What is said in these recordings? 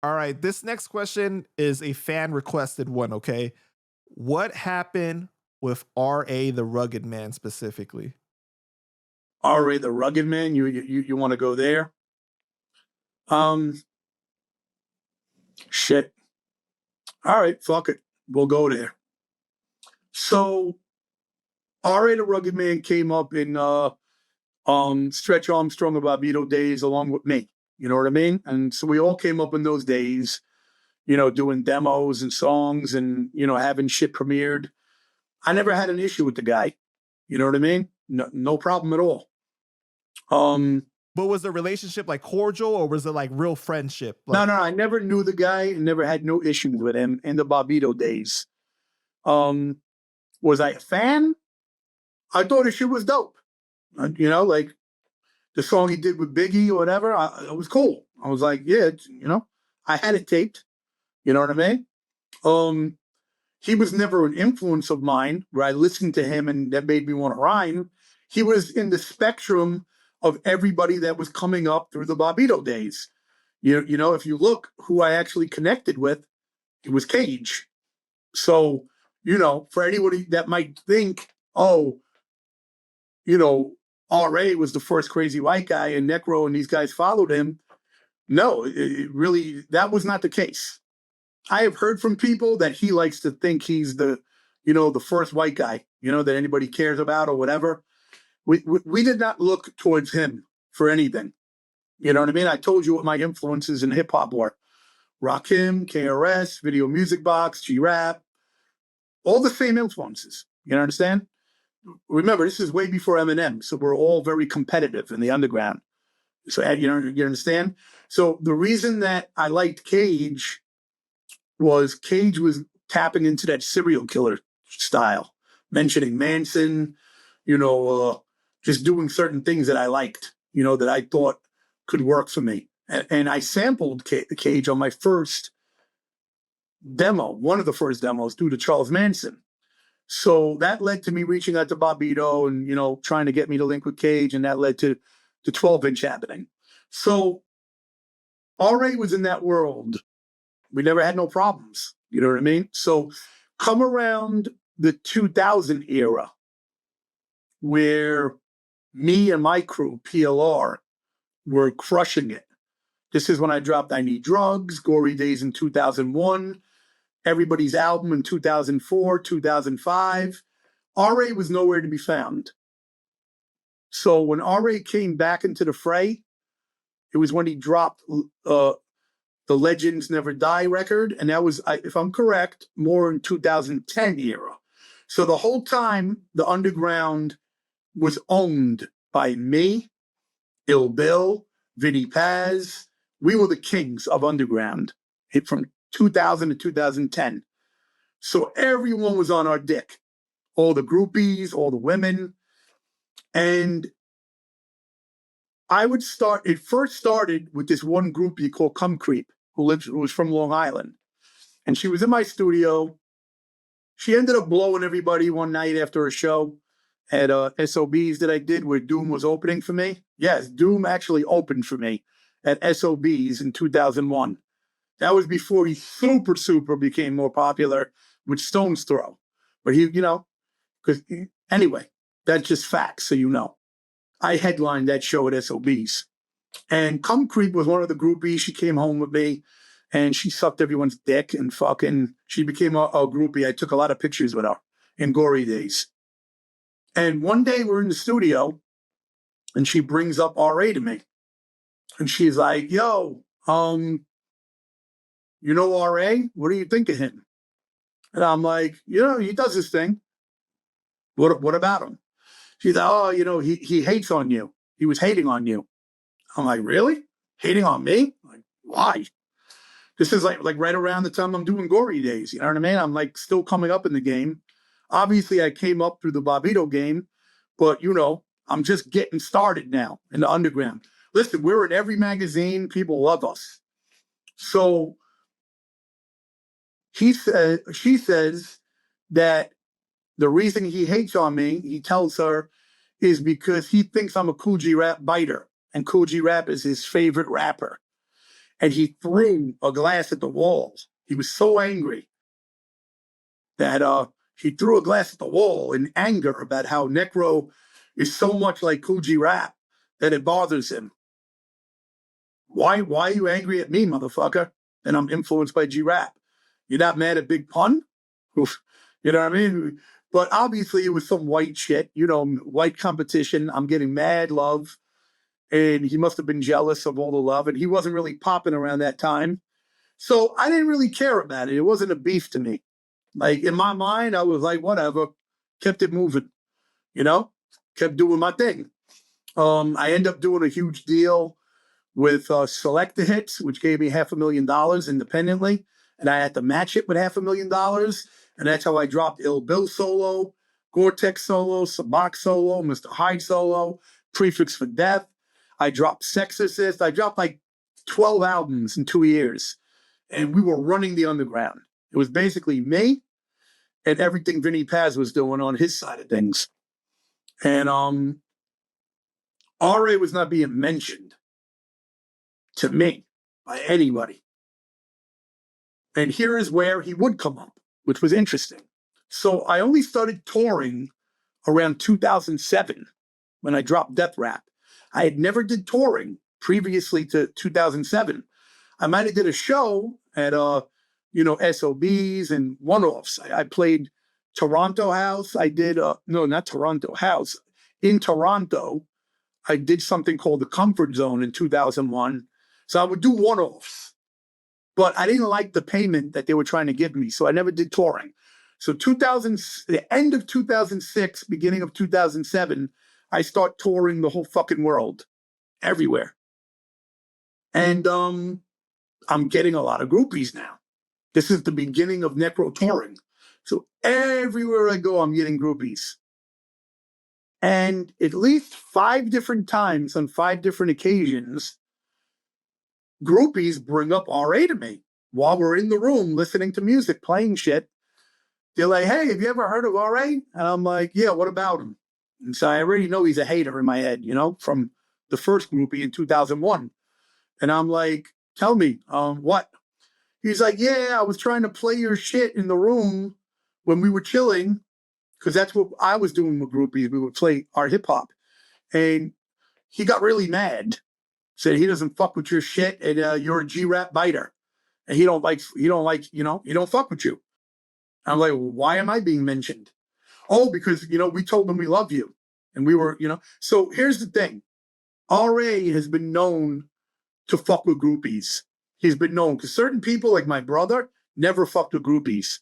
All right, this next question is a fan requested one, okay? What happened with R.A. the Rugged Man specifically? R.A. the Rugged Man, you want to go there? Shit. All right, fuck it. We'll go there. So R.A. the Rugged Man came up in Stretch Armstrong and Barbito days along with me. You know what I mean? And so we all came up in those days, doing demos and songs and, having shit premiered. I never had an issue with the guy. You know what I mean? No problem at all. But was the relationship like cordial or was it like real friendship? Like- No, I never knew the guy and never had no issues with him in the Barbito days. Was I a fan? I thought his shit was dope. Like the song he did with Biggie or whatever, it was cool. I was like, yeah, I had it taped. You know what I mean? He was never an influence of mine where I listened to him and that made me want to rhyme. He was in the spectrum of everybody that was coming up through the Barbito days. If you look who I actually connected with, it was Cage. So, for anybody that might think, R.A. was the first crazy white guy and Necro and these guys followed him. No, it really, that was not the case. I have heard from people that he likes to think he's the first white guy, that anybody cares about or whatever. We did not look towards him for anything. You know what I mean? I told you what my influences in hip hop were. Rakim, KRS, Video Music Box, G-Rap, all the same influences. You understand? Remember, this is way before Eminem, so we're all very competitive in the underground. So, you understand? So the reason that I liked Cage was tapping into that serial killer style, mentioning Manson, just doing certain things that I liked, that I thought could work for me. And I sampled Cage on my first demo, one of the first demos, due to Charles Manson. So that led to me reaching out to Barbito and, trying to get me to link with Cage, and that led to the 12-inch happening. So R.A. was in that world. We never had no problems. You know what I mean? So come around the 2000 era, where me and my crew, PLR, were crushing it. This is when I dropped I Need Drugs, Gory Days in 2001, Everybody's Album in 2004, 2005. R.A. was nowhere to be found. So when R.A. came back into the fray, it was when he dropped the Legends Never Die record. And that was, if I'm correct, more in 2010 era. So the whole time, the underground was owned by me, Ill Bill, Vinny Paz. We were the kings of underground from 2000 to 2010. So everyone was on our dick. All the groupies, all the women. And it first started with this one groupie called Come Creep, who was from Long Island. And she was in my studio. She ended up blowing everybody one night after a show at SOBs that I did where Doom was opening for me. Yes, Doom actually opened for me at SOBs in 2001. That was before he super became more popular with Stone's Throw. But anyway, that's just facts, so you know. I headlined that show at SOBs. And Come Creep was one of the groupies. She came home with me and she sucked everyone's dick and she became a groupie. I took a lot of pictures with her in Gory Days. And one day we're in the studio and she brings up R.A. to me. And she's like, yo, you know R.A.? What do you think of him? And I'm like, he does his thing. What about him? She's like, oh, he hates on you. He was hating on you. I'm like, really? Hating on me? Like, why? This is like right around the time I'm doing Gory Days. You know what I mean? I'm like still coming up in the game. Obviously, I came up through the Barbito game, but I'm just getting started now in the underground. Listen, we're in every magazine. People love us. So she says that the reason he hates on me, he tells her, is because he thinks I'm a Cool G Rap biter. and Cool G Rap is his favorite rapper. And he threw a glass at the wall. He was so angry that he threw a glass at the wall in anger about how Necro is so much like Cool G Rap that it bothers him. Why are you angry at me, motherfucker? And I'm influenced by G Rap. You're not mad at Big Pun? You know what I mean? But obviously it was some white shit, white competition. I'm getting mad love. And he must have been jealous of all the love. And he wasn't really popping around that time. So I didn't really care about it. It wasn't a beef to me. Like in my mind, I was like, whatever, kept it moving, kept doing my thing. I ended up doing a huge deal with Select the Hits, which gave me $500,000 independently. And I had to match it with $500,000. And that's how I dropped Ill Bill solo, Gore-Tex solo, Sabak solo, Mr. Hyde solo, Prefix for Death. I dropped Sexorcist. I dropped like 12 albums in 2 years. And we were running the underground. It was basically me and everything Vinny Paz was doing on his side of things. And RA was not being mentioned to me by anybody. And here is where he would come up, which was interesting. So I only started touring around 2007 when I dropped Death Rap. I had never did touring previously to 2007. I might have did a show at, SOBs and one-offs. I played Toronto House. I did, no, not Toronto House. In Toronto, I did something called the Comfort Zone in 2001. So I would do one-offs. But I didn't like the payment that they were trying to give me, so I never did touring. So the end of 2006, beginning of 2007, I start touring the whole fucking world, everywhere. And I'm getting a lot of groupies now. This is the beginning of Necro touring. So everywhere I go, I'm getting groupies. And at least 5 different times on 5 different occasions, groupies bring up RA to me while we're in the room listening to music, playing shit. They're like, hey, have you ever heard of RA? And I'm like, yeah, what about him? And so I already know he's a hater in my head, from the first groupie in 2001. And I'm like, tell me, what? He's like, yeah, I was trying to play your shit in the room when we were chilling, because that's what I was doing with groupies. We would play our hip hop. And he got really mad. Said he doesn't fuck with your shit, and you're a G-Rap biter. And he don't fuck with you. I'm like, well, why am I being mentioned? Oh, because, we told him we love you. And we were, So here's the thing. RA has been known to fuck with groupies. He's been known, because certain people, like my brother, never fucked with groupies.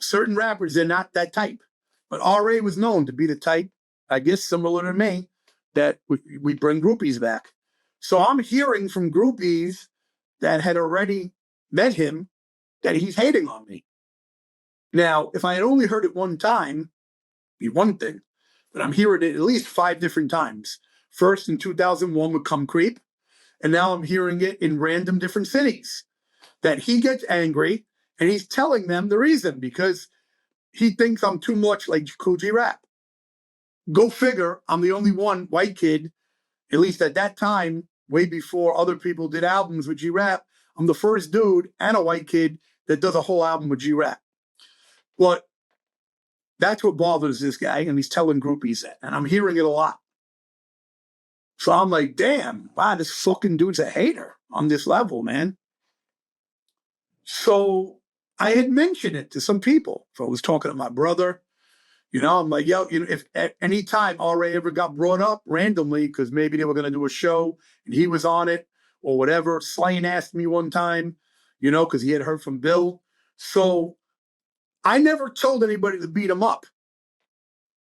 Certain rappers, they're not that type. But RA was known to be the type, I guess similar to me, that we bring groupies back. So I'm hearing from groupies that had already met him that he's hating on me. Now, if I had only heard it one time, it'd be one thing. But I'm hearing it at least 5 different times. First in 2001 with Come Creep. And now I'm hearing it in random different cities. That he gets angry and he's telling them the reason, because he thinks I'm too much like Cool G Rap. Go figure, I'm the only one white kid, at least at that time, way before other people did albums with G Rap. I'm the first dude and a white kid that does a whole album with G Rap. But that's what bothers this guy, and he's telling groupies that. And I'm hearing it a lot. So I'm like, damn, wow, this fucking dude's a hater on this level, man. So I had mentioned it to some people. So I was talking to my brother. I'm like, yo, if at any time RA ever got brought up randomly, because maybe they were going to do a show and he was on it or whatever. Slane asked me one time, because he had heard from Bill. So I never told anybody to beat him up.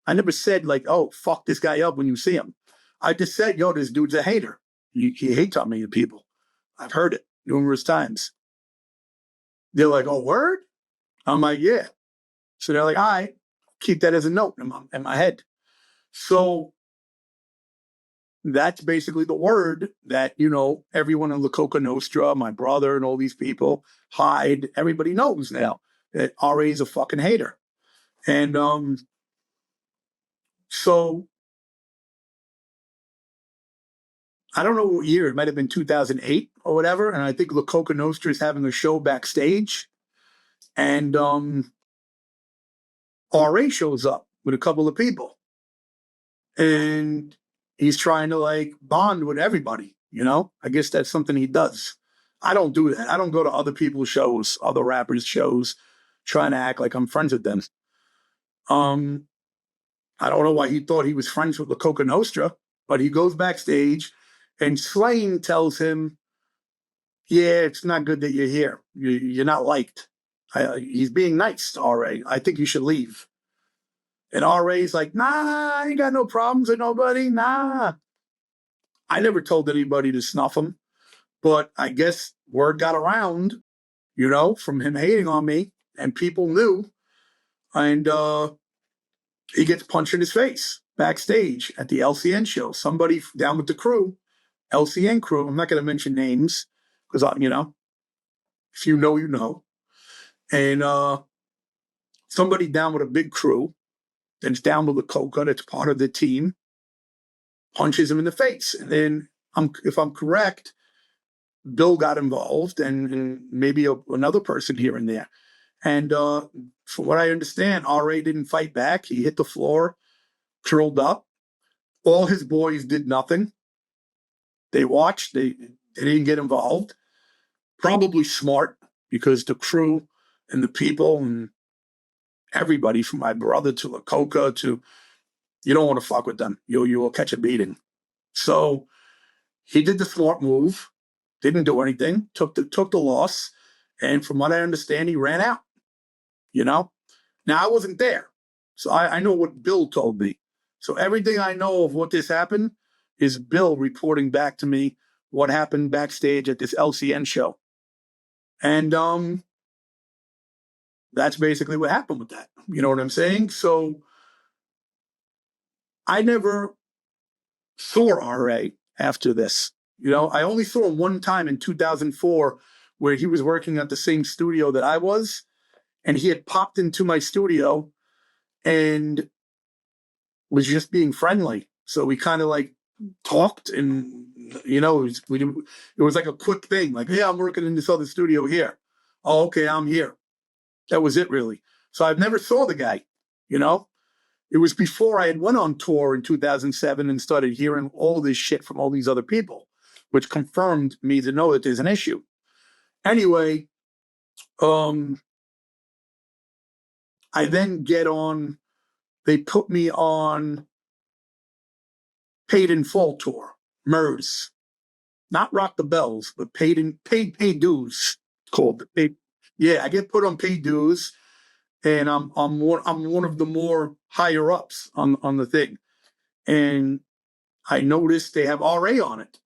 I never said like, oh, fuck this guy up when you see him. I just said, yo, this dude's a hater. He hates on me to people. I've heard it numerous times. They're like, oh, word? I'm like, yeah. So they're like, all right, keep that as a note in my head. So that's basically the word that, everyone in La Coca Nostra, my brother and all these people, Hyde, everybody knows now that RA is a fucking hater. And so I don't know what year, it might have been 2008 or whatever. And I think La Coca Nostra is having a show backstage. And RA shows up with a couple of people. And he's trying to like bond with everybody, you know? I guess that's something he does. I don't do that. I don't go to other people's shows, other rappers' shows, trying to act like I'm friends with them. Um, I don't know why he thought he was friends with La Coca Nostra, but he goes backstage and Slane tells him, yeah, it's not good that you're here. You're not liked. He's being nice to RA. I think you should leave. And RA's like, nah, I ain't got no problems with nobody. Nah. I never told anybody to snuff him, but I guess word got around, you know, from him hating on me, and people knew. And he gets punched in his face backstage at the LCN show. Somebody down with the crew, LCN crew, I'm not going to mention names because, you know, if you know, you know. And somebody down with a big crew that's down with the Coca, that's part of the team, punches him in the face. And then, if I'm correct, Bill got involved and maybe another person here and there. And from what I understand, RA didn't fight back. He hit the floor, curled up. All his boys did nothing. They watched. They didn't get involved. Probably smart because the crew and the people and everybody, from my brother to La Coca to, you don't want to fuck with them. You will catch a beating. So he did the smart move, didn't do anything, took the loss, and from what I understand, he ran out. You know, now I wasn't there, so I know what Bill told me. So everything I know of what this happened is Bill reporting back to me what happened backstage at this LCN show, and that's basically what happened with that. You know what I'm saying? So I never saw RA after this. You know, I only saw him one time in 2004 where he was working at the same studio that I was, and he had popped into my studio and was just being friendly. So we kind of like talked and, you know, it was like a quick thing. Like, yeah, I'm working in this other studio here. Oh, okay, I'm here. That was it really. So I've never saw the guy, you know? It was before I had went on tour in 2007 and started hearing all this shit from all these other people, which confirmed me to know that there's an issue. Anyway, I then get on, they put me on Paid in Full tour, MERS. Not Rock the Bells, but paid dues. Called yeah, I get put on paid dues, and I'm one of the more higher ups on the thing. And I noticed they have RA on it.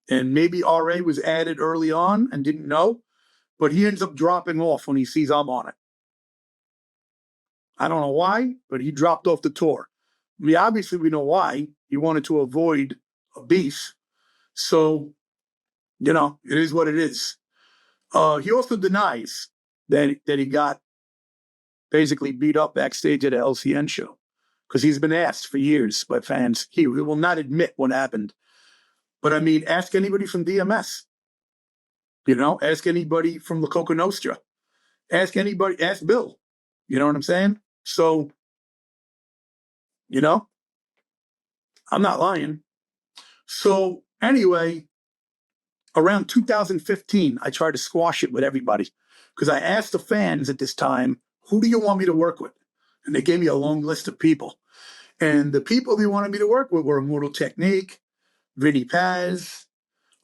And maybe RA was added early on and didn't know, but he ends up dropping off when he sees I'm on it. I don't know why, but he dropped off the tour. I mean, obviously we know why. He wanted to avoid a beef. So, you know, it is what it is. He also denies that he got basically beat up backstage at an LCN show because he's been asked for years by fans. He will not admit what happened. But I mean, ask anybody from DMS. You know, ask anybody from La Coca Nostra. Ask anybody, ask Bill. You know what I'm saying? So, you know, I'm not lying. So anyway, around 2015, I tried to squash it with everybody because I asked the fans at this time, who do you want me to work with? And they gave me a long list of people. And the people they wanted me to work with were Immortal Technique, Vinny Paz,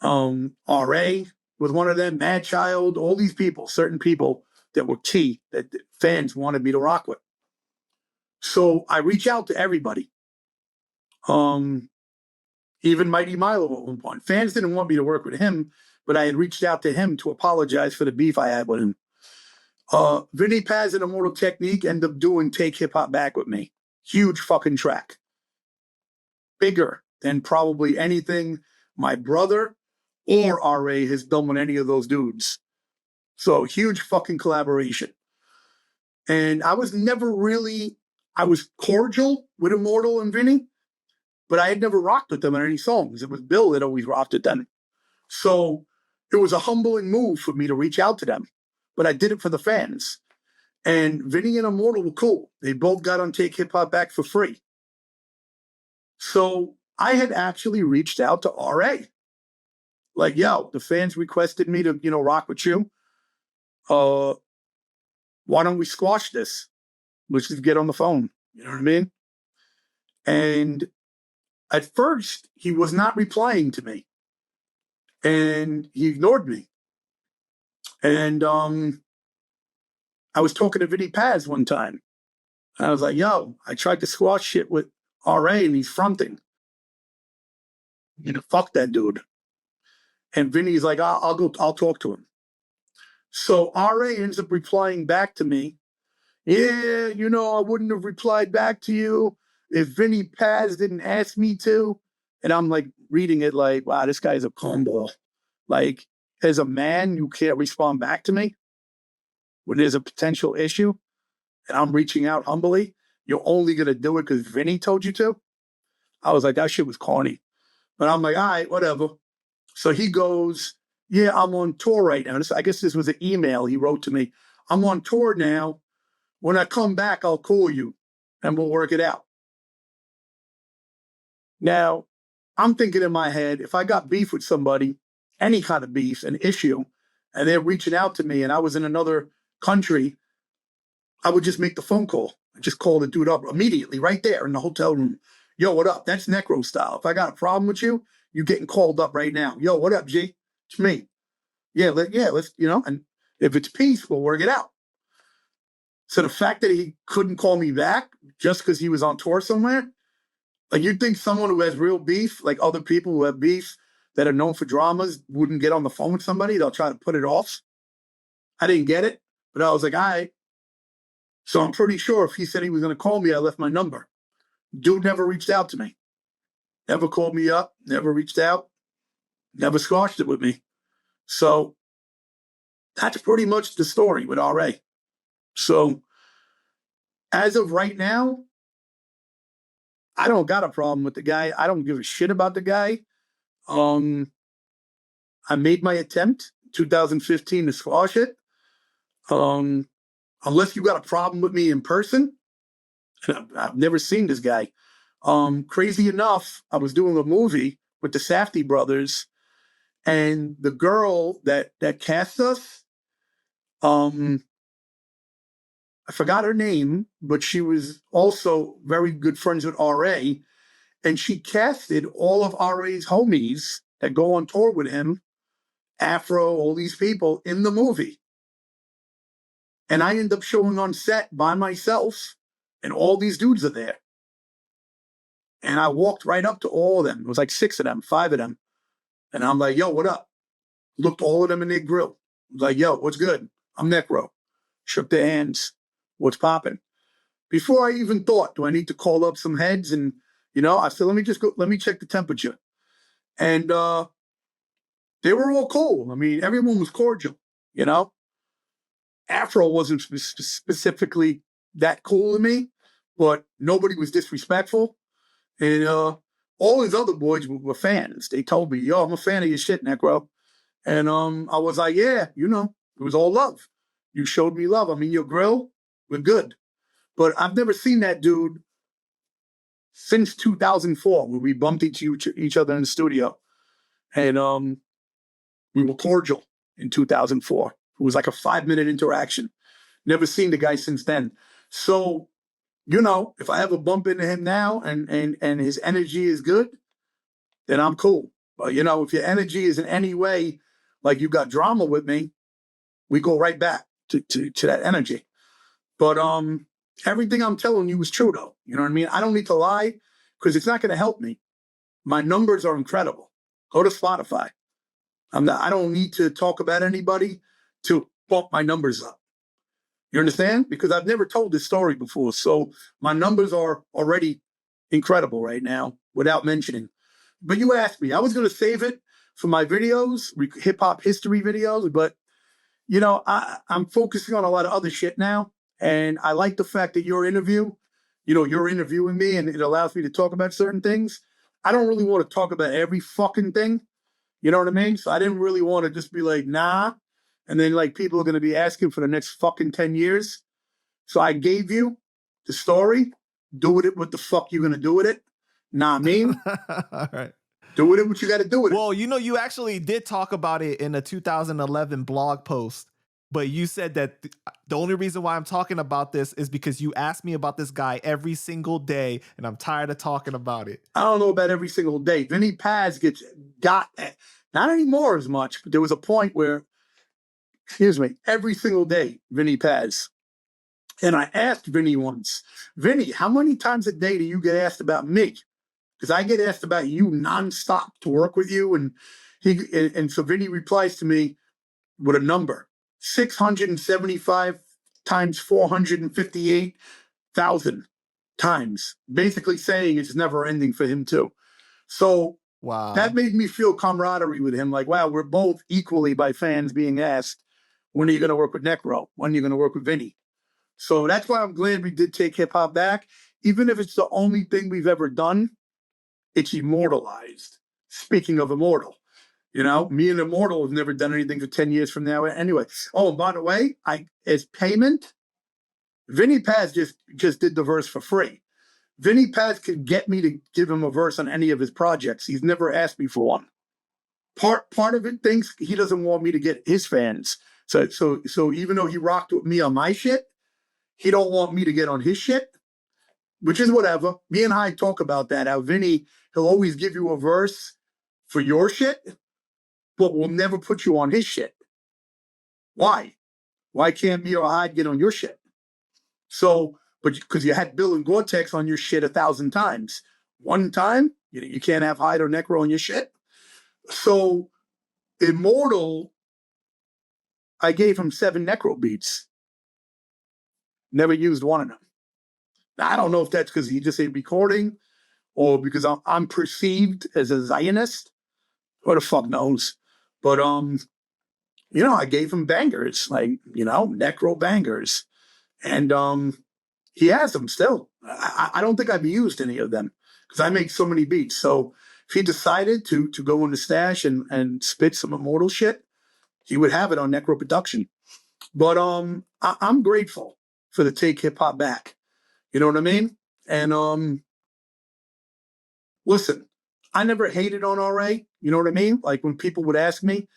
RA was one of them, Mad Child, all these people, certain people that were key that fans wanted me to rock with. So I reach out to everybody. Even Mighty Milo at one point. Fans didn't want me to work with him, but I had reached out to him to apologize for the beef I had with him. Vinny Paz and Immortal Technique end up doing Take Hip Hop Back with me. Huge fucking track. Bigger than probably anything my brother or RA has done with any of those dudes. So huge fucking collaboration. And I was cordial with Immortal and Vinny, but I had never rocked with them on any songs. It was Bill that always rocked with them. So it was a humbling move for me to reach out to them, but I did it for the fans. And Vinny and Immortal were cool. They both got on Take Hip Hop Back for free. So I had actually reached out to RA. Like, yo, the fans requested me to, rock with you. Why don't we squash this? Let's just get on the phone. You know what I mean? And at first, he was not replying to me. And he ignored me. And I was talking to Vinny Paz one time. I was like, yo, I tried to squash shit with RA and he's fronting. Fuck that dude. And Vinny's like, I'll talk to him. So RA ends up replying back to me. Yeah, I wouldn't have replied back to you if Vinny Paz didn't ask me to. And I'm like reading it like, wow, this guy's a cornball. Like, as a man, you can't respond back to me when there's a potential issue. And I'm reaching out humbly. You're only going to do it because Vinny told you to? I was like, that shit was corny. But I'm like, all right, whatever. So he goes, yeah, I'm on tour right now. I guess this was an email he wrote to me. I'm on tour now. When I come back, I'll call you and we'll work it out. Now, I'm thinking in my head, if I got beef with somebody, any kind of beef, an issue, and they're reaching out to me and I was in another country, I would just make the phone call. Just call the dude up immediately right there in the hotel room. Yo, what up? That's Necro style. If I got a problem with you, you're getting called up right now. Yo, what up, G? It's me. Yeah, let's, and if it's peace, we'll work it out. So the fact that he couldn't call me back just because he was on tour somewhere, like you'd think someone who has real beef, like other people who have beef that are known for dramas, wouldn't get on the phone with somebody. They'll try to put it off. I didn't get it, but I was like, all right. So I'm pretty sure if he said he was going to call me, I left my number. Dude never reached out to me. Never called me up, never reached out, never squashed it with me. So that's pretty much the story with RA. So as of right now, I don't got a problem with the guy. I don't give a shit about the guy. I made my attempt 2015 to squash it. Unless you got a problem with me in person, I've never seen this guy. Crazy enough, I was doing a movie with the Safdie brothers, and the girl that cast us, I forgot her name, but she was also very good friends with RA, and she casted all of RA's homies that go on tour with him, Afro, all these people in the movie. And I end up showing on set by myself, and all these dudes are there. And I walked right up to all of them. It was like 6 of them, 5 of them. And I'm like, yo, what up? Looked all of them in their grill. I was like, yo, what's good? I'm Necro. Shook their hands. What's popping? Before I even thought, do I need to call up some heads? And, I said, let me check the temperature. And they were all cool. I mean, everyone was cordial, Afro wasn't specifically that cool to me, but nobody was disrespectful. And all his other boys were fans. They told me, yo, I'm a fan of your shit, Necro. And I was like, yeah, it was all love. You showed me love. I mean, your grill, we're good. But I've never seen that dude since 2004, when we bumped each other in the studio. And we were cordial in 2004. It was like a 5-minute interaction. Never seen the guy since then. So, if I ever bump into him now and his energy is good, then I'm cool. But, if your energy is in any way like you got drama with me, we go right back to that energy. But everything I'm telling you is true, though. You know what I mean? I don't need to lie because it's not going to help me. My numbers are incredible. Go to Spotify. I don't need to talk about anybody to bump my numbers up. You understand? Because I've never told this story before. So my numbers are already incredible right now without mentioning. But you asked me. I was going to save it for my videos, hip-hop history videos. But, I'm focusing on a lot of other shit now. And I like the fact that you're interviewing me, and it allows me to talk about certain things. I don't really want to talk about every fucking thing. You know what I mean? So I didn't really want to just be like, nah. And then like people are going to be asking for the next fucking 10 years. So I gave you the story. Do with it what the fuck you're going to do with it. Nah, I mean, All right. do with it what you got to do with it. Well, you actually did talk about it in a 2011 blog post, but you said that the only reason why I'm talking about this is because you asked me about this guy every single day, and I'm tired of talking about it. I don't know about every single day. Vinny Paz got not anymore as much, but there was a point where, excuse me, every single day, Vinny Paz. And I asked Vinny once, Vinny, how many times a day do you get asked about me? Because I get asked about you nonstop to work with you. And so Vinny replies to me with a number, 675 times 458,000 times, basically saying it's never ending for him too. So Wow. that made me feel camaraderie with him. Like, wow, we're both equally by fans being asked, when are you going to work with Necro? When are you going to work with Vinny? So that's why I'm glad we did take hip hop back. Even if it's the only thing we've ever done, it's immortalized. Speaking of immortal, me and Immortal have never done anything for 10 years from now anyway. Oh, and by the way, as payment, Vinny Paz just did the verse for free. Vinny Paz could get me to give him a verse on any of his projects. He's never asked me for one. Part of it thinks he doesn't want me to get his fans. So even though he rocked with me on my shit, he don't want me to get on his shit, which is whatever. Me and Hyde talk about that. How Vinny, he'll always give you a verse for your shit, but will never put you on his shit. Why? Why can't me or Hyde get on your shit? So, but because you had Bill and Gore-Tex on your shit 1,000 times. One time, you can't have Hyde or Necro on your shit. So, Immortal, I gave him 7 Necro beats. Never used one of them. Now, I don't know if that's because he just ain't recording or because I'm perceived as a Zionist. Who the fuck knows? But, I gave him bangers, like, Necro bangers. And he has them still. I don't think I've used any of them because I make so many beats. So if he decided to go in the stash and spit some Immortal shit, he would have it on Necro production. But I'm grateful for the Take Hip Hop Back. You know what I mean? And listen, I never hated on RA. You know what I mean? Like when people would ask me,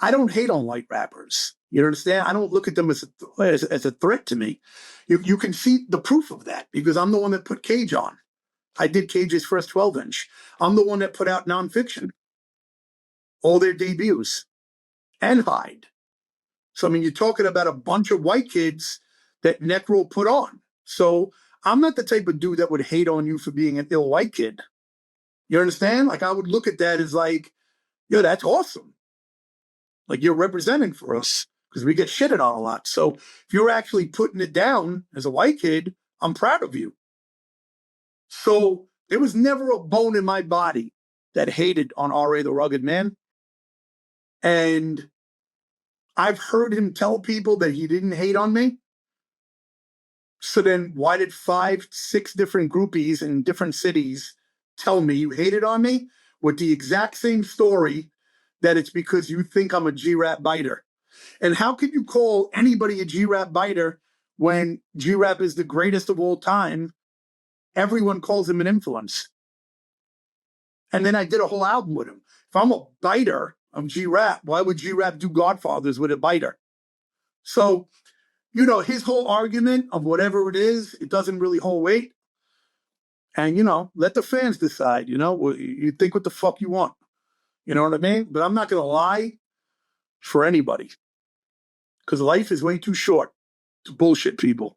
I don't hate on white rappers. You understand? I don't look at them as a threat to me. You can see the proof of that because I'm the one that put Cage on. I did Cage's first 12-inch. I'm the one that put out Nonfiction, all their debuts, and Hyde. So, I mean, you're talking about a bunch of white kids that Necro put on. So I'm not the type of dude that would hate on you for being an ill white kid. You understand? Like, I would look at that as like, yo, that's awesome. Like, you're representing for us because we get shitted on a lot. So if you're actually putting it down as a white kid, I'm proud of you. So there was never a bone in my body that hated on R.A. the Rugged Man. And I've heard him tell people that he didn't hate on me. So then why did 5, 6 different groupies in different cities tell me you hated on me with the exact same story that it's because you think I'm a G-Rap biter? And how can you call anybody a G-Rap biter when G-Rap is the greatest of all time? Everyone calls him an influence. And then I did a whole album with him. If I'm a biter of G-Rap, why would G-Rap do Godfathers with a biter? So, his whole argument of whatever it is, it doesn't really hold weight. And, let the fans decide, you think what the fuck you want. You know what I mean? But I'm not going to lie for anybody because life is way too short to bullshit people.